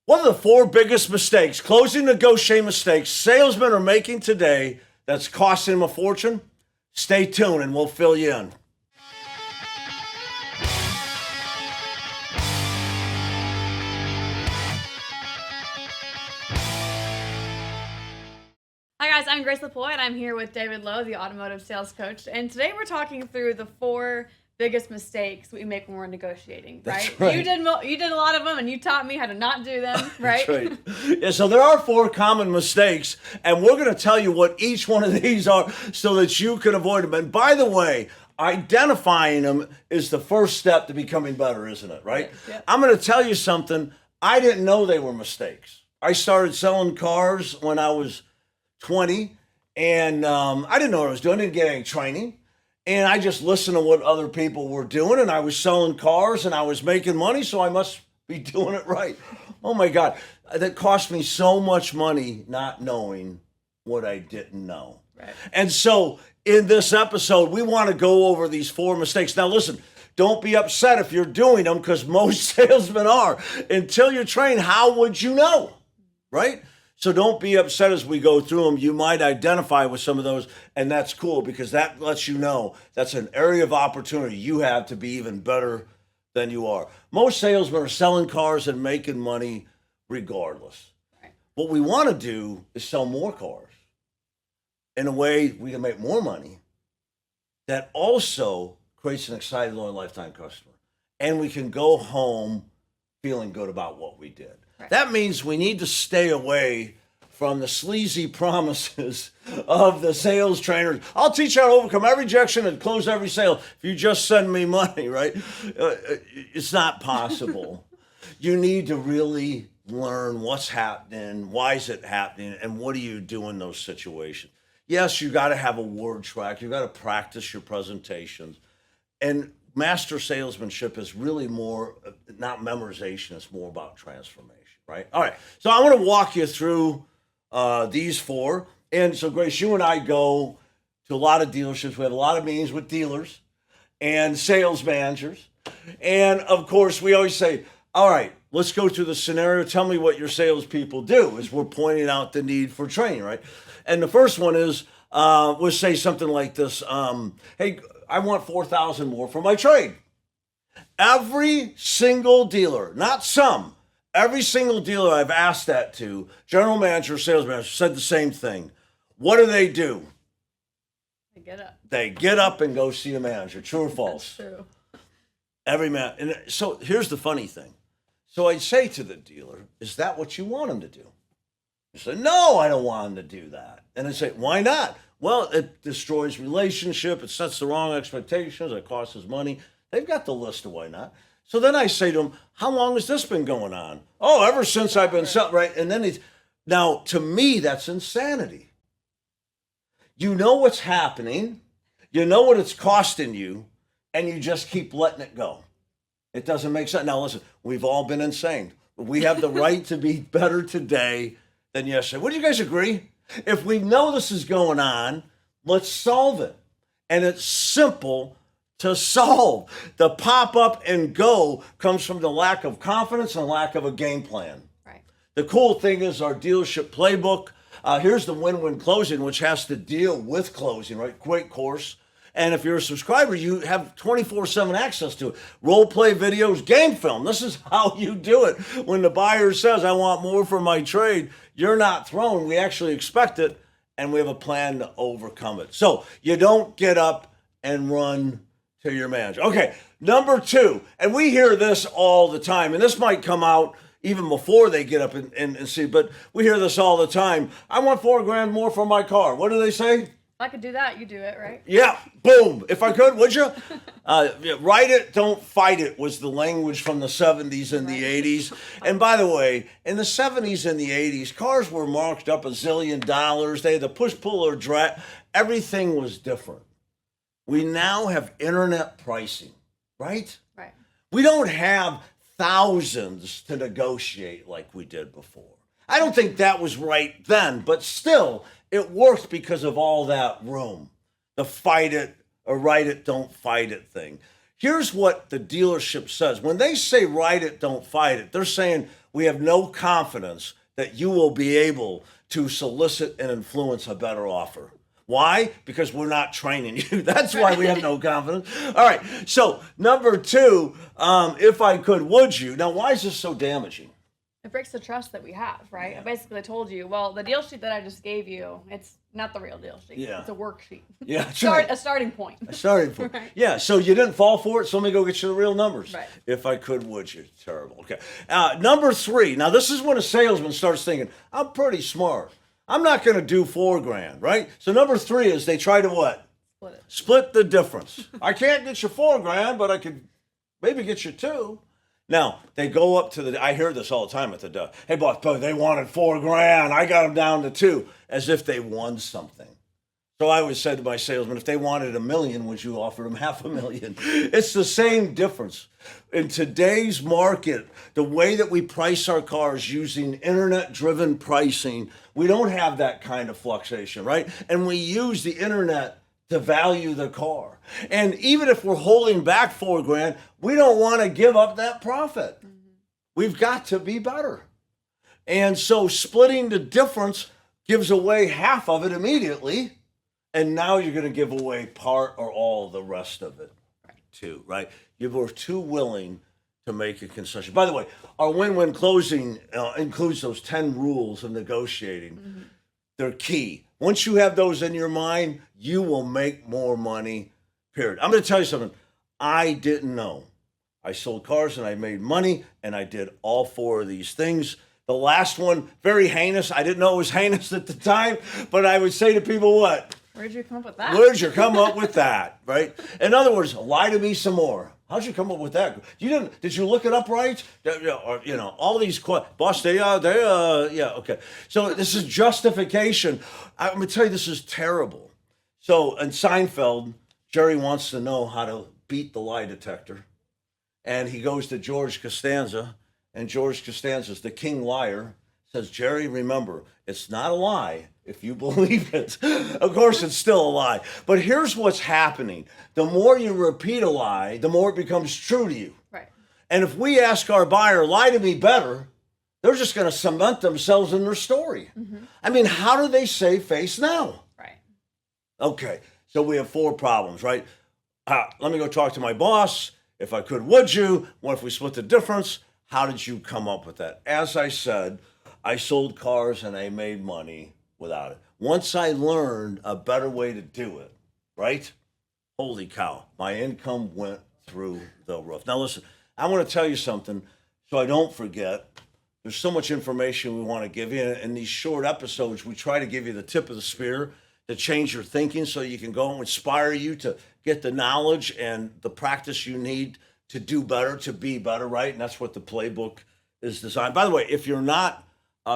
What are the four biggest mistakes, closing negotiating mistakes, salesmen are making today that's costing them a fortune? Stay tuned and we'll fill you in. Hi guys, I'm Grace Lapoy and I'm here with David Lowe, the automotive sales coach. And today we're talking through the four biggest mistakes we make when we're negotiating, right? That's right. You did a lot of them and you taught me how to not do them, right? That's right. Yeah, so there are four common mistakes, and we're going to tell you what each one of these are so that you can avoid them. And by the way, identifying them is the first step to becoming better, isn't it, right? Yeah. I'm going to tell you something. I didn't know they were mistakes. I started selling cars when I was 20, and I didn't know what I was doing. I didn't get any training. And I just listened to what other people were doing, and I was selling cars, and I was making money, so I must be doing it right. Oh, my God. That cost me so much money not knowing what I didn't know. Right. And so in this episode, we want to go over these four mistakes. Now, listen, don't be upset if you're doing them, because most salesmen are. Until you're trained, how would you know, right? So don't be upset as we go through them. You might identify with some of those, and that's cool because that lets you know that's an area of opportunity you have to be even better than you are. Most salesmen are selling cars and making money regardless. Right. What we want to do is sell more cars in a way we can make more money that also creates an excited, loyal lifetime customer. And we can go home feeling good about what we did. Right. That means we need to stay away from the sleazy promises of the sales trainers. I'll teach you how to overcome every rejection and close every sale if you just send me money, right? It's not possible. You need to really learn what's happening, why is it happening, and what do you do in those situations. Yes, you got to have a word track. You got to practice your presentations. And master salesmanship is really more, not memorization, it's more about transformation, right? All right, so I want to walk you through these four. And so, Grace, you and I go to a lot of dealerships. We have a lot of meetings with dealers and sales managers. And, of course, we always say, all right, let's go through the scenario. Tell me what your salespeople do, as we're pointing out the need for training, right? And the first one is, we'll say something like this. Hey, I want 4,000 more for my trade. Every single dealer, not some, every single dealer I've asked that to, general manager, sales manager, said the same thing. What do? They get up. They get up and go see a manager. True or false? That's true. Every man. And so here's the funny thing. So I'd say to the dealer, is that what you want him to do? He said, no, I don't want him to do that. And I say, why not? Well, it destroys relationship. It sets the wrong expectations. It costs us money. They've got the list of why not. So then I say to him, how long has this been going on? Oh, ever since I've been selling, right? And then now to me, that's insanity. You know what's happening. You know what it's costing you, and you just keep letting it go. It doesn't make sense. Now, listen, we've all been insane. We have the right to be better today than yesterday. Would you guys agree? If we know this is going on, let's solve it. And it's simple to solve. The pop up and go comes from the lack of confidence and lack of a game plan. Right. The cool thing is our dealership playbook. Here's the win-win closing, which has to deal with closing, right? Great course. And if you're a subscriber, you have 24/7 access to it. Role play videos, game film. This is how you do it. When the buyer says, I want more for my trade, you're not thrown. We actually expect it, and we have a plan to overcome it. So you don't get up and run to your manager. Okay, number two, and we hear this all the time, and this might come out even before they get up and see, but we hear this all the time. I want $4,000 more for my car. What do they say? If I could do that, you do it, right? Yeah, boom. If I could, would you? Write it, don't fight it was the language from the 70s and the 80s. And by the way, in the 70s and the 80s, cars were marked up $1 zillion. They had the push-pull or drag. Everything was different. We now have internet pricing, right? Right. We don't have thousands to negotiate like we did before. I don't think that was right then, but still, it worked because of all that room. The fight it or write it, don't fight it thing. Here's what the dealership says. When they say ride it, don't fight it, they're saying we have no confidence that you will be able to solicit and influence a better offer. Why? Because we're not training you. That's why we have no confidence. All right. So number two, if I could, would you? Now, why is this so damaging? It breaks the trust that we have, right? I basically told you, well, the deal sheet that I just gave you, it's not the real deal sheet. Yeah. It's a worksheet. Yeah, that's right. A starting point. Starting point. Right. Yeah, so you didn't fall for it, so let me go get you the real numbers. Right. If I could, would you? Terrible. Okay. Number three. Now, this is when a salesman starts thinking, I'm pretty smart. I'm not going to do $4,000, right? So number three is they try to what? Split it. Split the difference. I can't get you $4,000, but I could maybe get you $2,000. Now, they go up to I hear this all the time at the hey, boss, they wanted $4,000. I got them down to $2,000, as if they won something. So I always said to my salesman, if they wanted $1 million, would you offer them $500,000? It's the same difference. In today's market, the way that we price our cars using internet-driven pricing, we don't have that kind of fluctuation, right? And we use the internet to value the car. And even if we're holding back $4,000, we don't want to give up that profit. We've got to be better. And so splitting the difference gives away half of it immediately. And now you're going to give away part or all the rest of it too, right? You were too willing to make a concession. By the way, our win-win closing includes those 10 rules of negotiating. Mm-hmm. They're key. Once you have those in your mind, you will make more money, period. I'm going to tell you something. I didn't know. I sold cars and I made money, and I did all 4 of these things. The last one, very heinous. I didn't know it was heinous at the time, but I would say to people, what? Where'd you come up with that? Where'd you come up with that, right? In other words, lie to me some more. How'd you come up with that? Did you look it up right? Or, all these boss, okay. So this is justification. I'm going to tell you, this is terrible. So in Seinfeld, Jerry wants to know how to beat the lie detector. And he goes to George Costanza, and George Costanza's the king liar, says, Jerry, remember, it's not a lie if you believe it. Of course, it's still a lie. But here's what's happening. The more you repeat a lie, the more it becomes true to you. Right. And if we ask our buyer, lie to me better, they're just going to cement themselves in their story. Mm-hmm. I mean, how do they save face now? Right. Okay, so we have 4 problems, right? Let me go talk to my boss. If I could, would you? What if we split the difference? How did you come up with that? As I said, I sold cars and I made money without it. Once I learned a better way to do it, right? Holy cow, my income went through the roof. Now listen, I want to tell you something so I don't forget. There's so much information we want to give you. In these short episodes, we try to give you the tip of the spear to change your thinking so you can go and inspire you to get the knowledge and the practice you need to do better, to be better, right? And that's what the playbook is designed. By the way, if you're not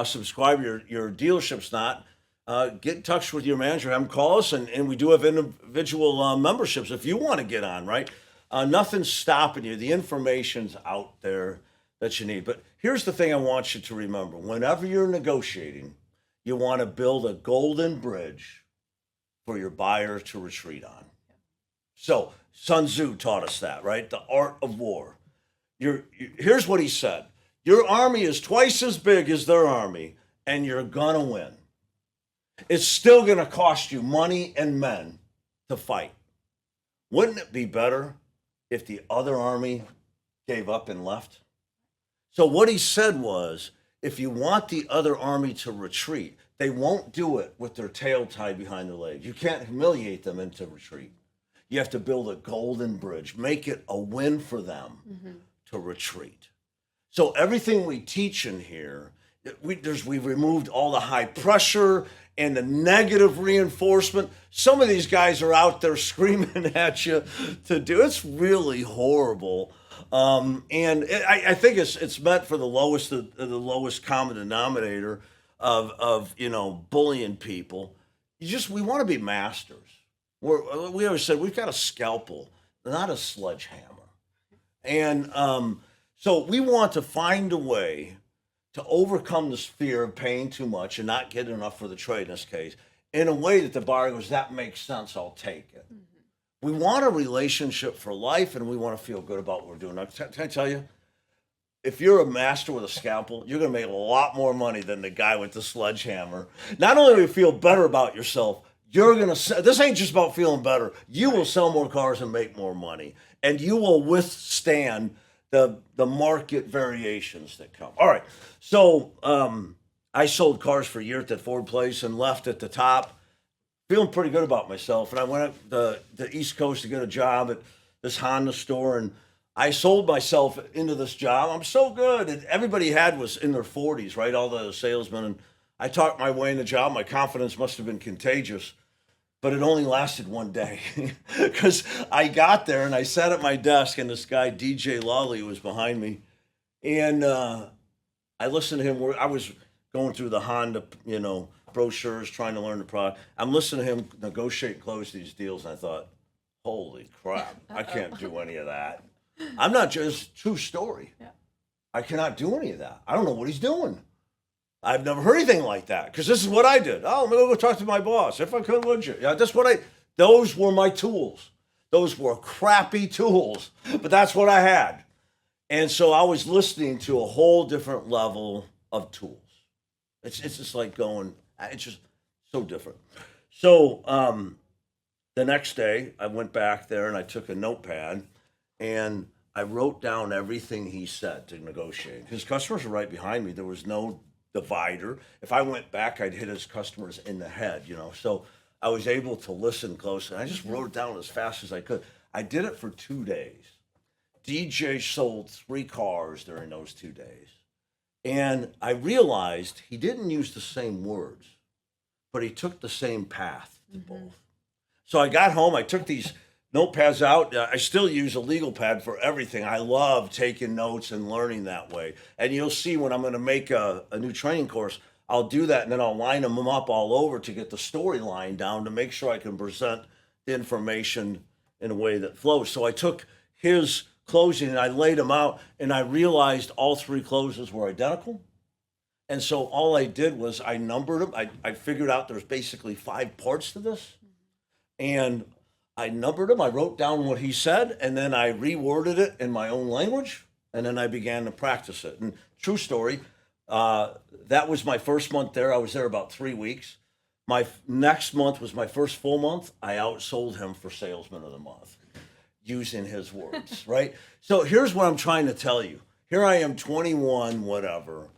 subscribed, your dealership's not, get in touch with your manager, have them call us, and we do have individual memberships if you want to get on, right? Nothing's stopping you. The information's out there that you need. But here's the thing I want you to remember. Whenever you're negotiating, you want to build a golden bridge for your buyer to retreat on. So Sun Tzu taught us that, right? The art of war. Here's what he said. Your army is twice as big as their army, and you're going to win. It's still going to cost you money and men to fight. Wouldn't it be better if the other army gave up and left? So what he said was, if you want the other army to retreat, they won't do it with their tail tied behind their legs. You can't humiliate them into retreat. You have to build a golden bridge, make it a win for them to retreat. So everything we teach in here, we've removed all the high pressure and the negative reinforcement. Some of these guys are out there screaming at you to do. It's really horrible. I think it's meant for the lowest common denominator of bullying people. We want to be masters. We always said we've got a scalpel, not a sledgehammer. And so we want to find a way to overcome this fear of paying too much and not getting enough for the trade in this case, in a way that the buyer goes, that makes sense, I'll take it. We want a relationship for life, and we want to feel good about what we're doing. Now, can I tell you, if you're a master with a scalpel, you're going to make a lot more money than the guy with the sledgehammer. Not only do you feel better about yourself, you're going to, this ain't just about feeling better. You will sell more cars and make more money, and you will withstand the market variations that come. All right. So I sold cars for a year at that Ford place and left at the top, feeling pretty good about myself. And I went up the East Coast to get a job at this Honda store, and I sold myself into this job. I'm so good. And everybody had was in their 40s, right? All the salesmen. And I talked my way in the job. My confidence must have been contagious, but it only lasted one day because I got there and I sat at my desk, and this guy, DJ Lawley, was behind me. And I listened to him. I was going through the Honda, brochures, trying to learn the product. I'm listening to him negotiate and close these deals, and I thought, holy crap, I can't do any of that. I'm not just true story. Yeah. I cannot do any of that. I don't know what he's doing. I've never heard anything like that because this is what I did. Oh, I'm gonna go talk to my boss. If I could, would you? Yeah, that's what those were my tools. Those were crappy tools, but that's what I had. And so I was listening to a whole different level of tools. It's just like going, it's just so different. So the next day I went back there and I took a notepad and I wrote down everything he said to negotiate. His customers were right behind me. There was no divider. If I went back, I'd hit his customers in the head, So I was able to listen closely. I just wrote it down as fast as I could. I did it for 2 days. DJ sold 3 cars during those 2 days. And I realized he didn't use the same words, but he took the same path to both. So I got home, I took these notepads out. I still use a legal pad for everything. I love taking notes and learning that way. And you'll see when I'm going to make a new training course, I'll do that, and then I'll line them up all over to get the storyline down to make sure I can present the information in a way that flows. So I took his closing and I laid them out, and I realized all 3 closes were identical. And so all I did was I numbered them. I figured out there's basically 5 parts to this. And I numbered them. I wrote down what he said, and then I reworded it in my own language, and then I began to practice it. And true story, that was my first month there. I was there about 3 weeks. My next month was my first full month. I outsold him for Salesman of the Month using his words, right? So here's what I'm trying to tell you. Here I am, 21, whatever,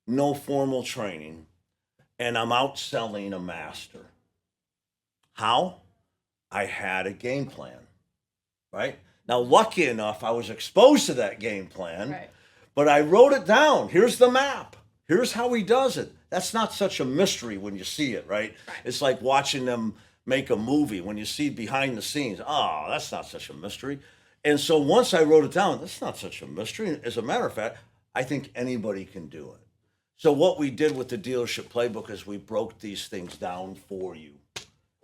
no formal training, and I'm outselling a master. How? I had a game plan, right? Now, lucky enough, I was exposed to that game plan, Right. but I wrote it down. Here's the map. Here's how he does it. That's not such a mystery when you see it, right? It's like watching them make a movie. When you see behind the scenes, oh, that's not such a mystery. And so once I wrote it down, that's not such a mystery. As a matter of fact, I think anybody can do it. So what we did with the dealership playbook is we broke these things down for you.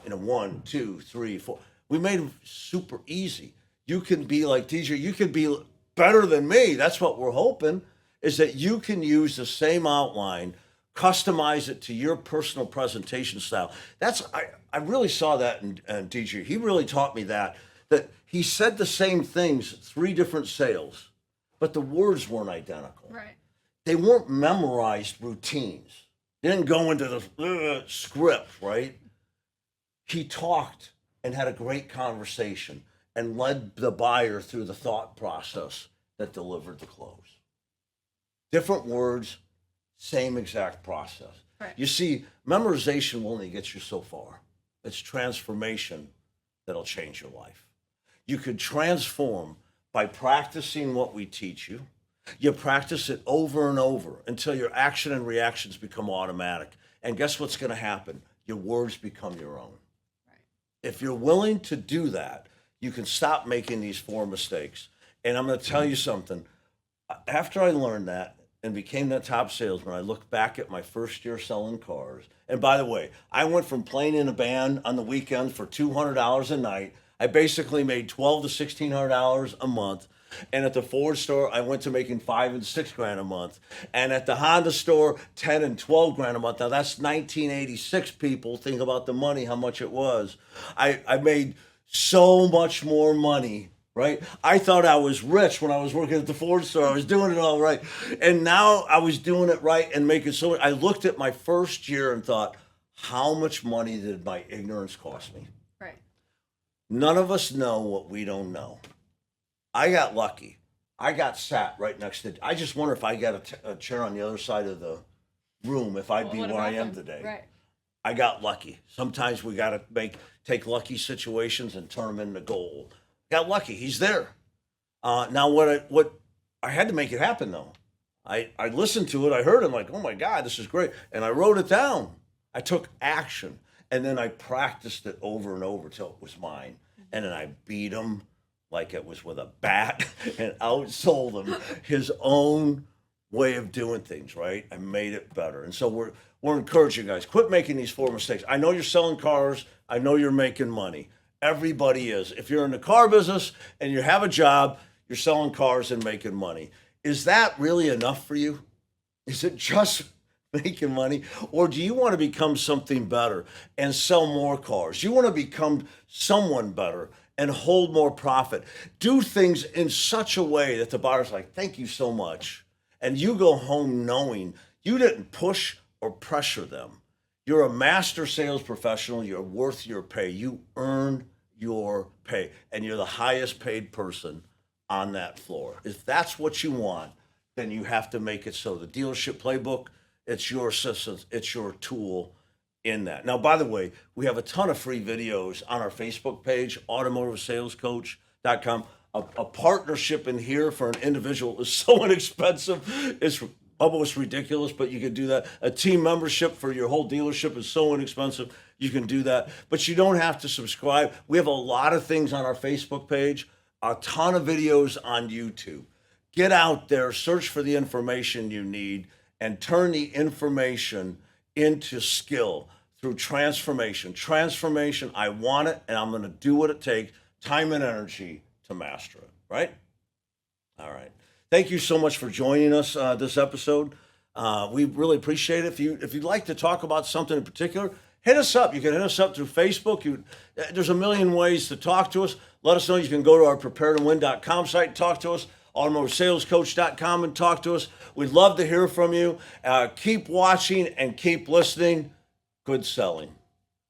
1, 2, 3, 4. We made them super easy. You can be like DJ. You can be better than me. That's what we're hoping, is that you can use the same outline, customize it to your personal presentation style. I really saw that in DJ. He really taught me that he said the same things, 3 different sales, but the words weren't identical. Right. They weren't memorized routines. They didn't go into the script, right? He talked and had a great conversation and led the buyer through the thought process that delivered the close. Different words, same exact process. Right. You see, memorization will only get you so far. It's transformation that'll change your life. You could transform by practicing what we teach you. You practice it over and over until your action and reactions become automatic. And guess what's going to happen? Your words become your own. If you're willing to do that, you can stop making these 4 mistakes. And I'm going to tell you something. After I learned that and became that top salesman, I look back at my first year selling cars. And by the way, I went from playing in a band on the weekends for $200 a night. I basically made $1,200 to $1,600 a month. And at the Ford store, I went to making $5,000 and $6,000 a month. And at the Honda store, $10,000 and $12,000 a month. Now that's 1986, people. Think about the money, how much it was. I made so much more money, right? I thought I was rich when I was working at the Ford store. I was doing it all right. And now I was doing it right and making so much. I looked at my first year and thought, how much money did my ignorance cost me? Right. None of us know what we don't know. I got lucky. I got sat right next to. I just wonder if I got a chair on the other side of the room, if I'd be What where I about am them? today. Right. I got lucky. Sometimes we got to take lucky situations and turn them into gold. Got lucky. He's there. Now what I had to make it happen though. I listened to it. I heard him like, oh my God, this is great, and I wrote it down. I took action, and then I practiced it over and over till it was mine, and then I beat him like it was with a bat and outsold him his own way of doing things, right? I made it better. And so we're encouraging you guys, quit making these 4 mistakes. I know you're selling cars. I know you're making money. Everybody is. If you're in the car business and you have a job, you're selling cars and making money. Is that really enough for you? Is it just making money? Or do you want to become something better and sell more cars? You want to become someone better and hold more profit. Do things in such a way that the buyer's like, thank you so much. And you go home knowing you didn't push or pressure them. You're a master sales professional. You're worth your pay. You earn your pay, and you're the highest paid person on that floor. If that's what you want, then you have to make it so. The dealership playbook, it's your assistance, it's your tool in that. Now, by the way, we have a ton of free videos on our Facebook page, automotivesalescoach.com. A partnership in here for an individual is so inexpensive. It's almost ridiculous, but you can do that. A team membership for your whole dealership is so inexpensive. You can do that, but you don't have to subscribe. We have a lot of things on our Facebook page, a ton of videos on YouTube. Get out there, search for the information you need, and turn the information into skill through transformation. Transformation, I want it, and I'm going to do what it takes, time and energy to master it, right? All right. Thank you so much for joining us this episode. We really appreciate it. If you'd like to talk about something in particular, hit us up. You can hit us up through Facebook. There's a million ways to talk to us. Let us know. You can go to our preparetowin.com site and talk to us, automotivesalescoach.com and talk to us. We'd love to hear from you. Keep watching and keep listening. Good selling.